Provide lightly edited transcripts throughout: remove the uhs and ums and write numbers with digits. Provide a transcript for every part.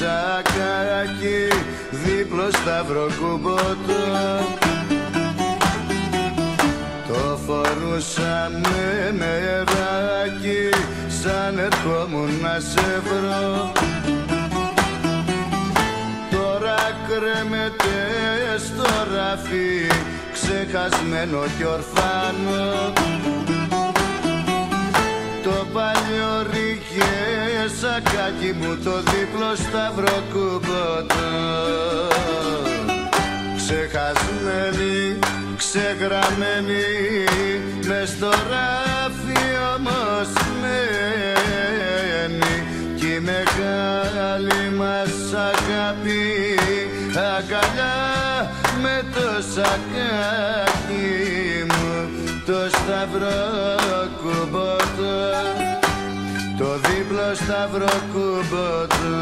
σακάκι δίπλο σταυροκούμποτο. Το φορούσα με νεράκι σαν ερχόμουν να σε βρω. Τώρα κρέμεται στο ράφι ξεχασμένο κι ορφάνο. Το παλιό ρίγε σακάκι μου το δίπλο σταυροκούμποτο. Ξεχασμένη, ξεγραμμένη μες στο ράφι όμως μένει κι η μεγάλη μας αγάπη αγκαλιά με το σακάκι μου το σταυροκούμποτο, το δίπλο σταυροκούμποτο.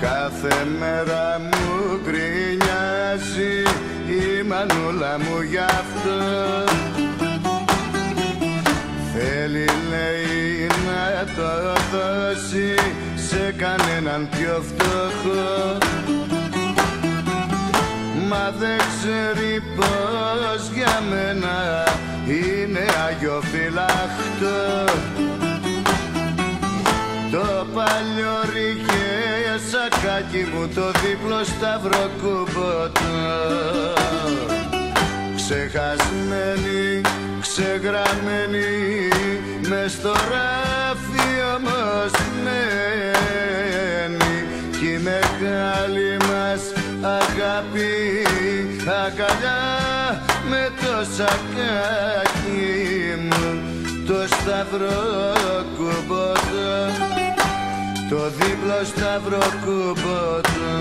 Κάθε μέρα μου γκρινιάζει η μανούλα μου γι' αυτό. Θέλει λέει να το δώσει σε κανέναν πιο φτωχό. Μα δεν ξέρει πως για μένα είναι αγιοφυλάχτο. Το παλιό ρίγε σακάκι μου το δίπλο σταυροκούμποτο. Ξεχασμένη, ξεγραμμένη μες στο ράφι όμως μένει κι η μεγάλη μας αγάπη αγκαλιά με το σακάκι μου το σταυροκούμποτο, το δίπλο σταυροκούμποτο.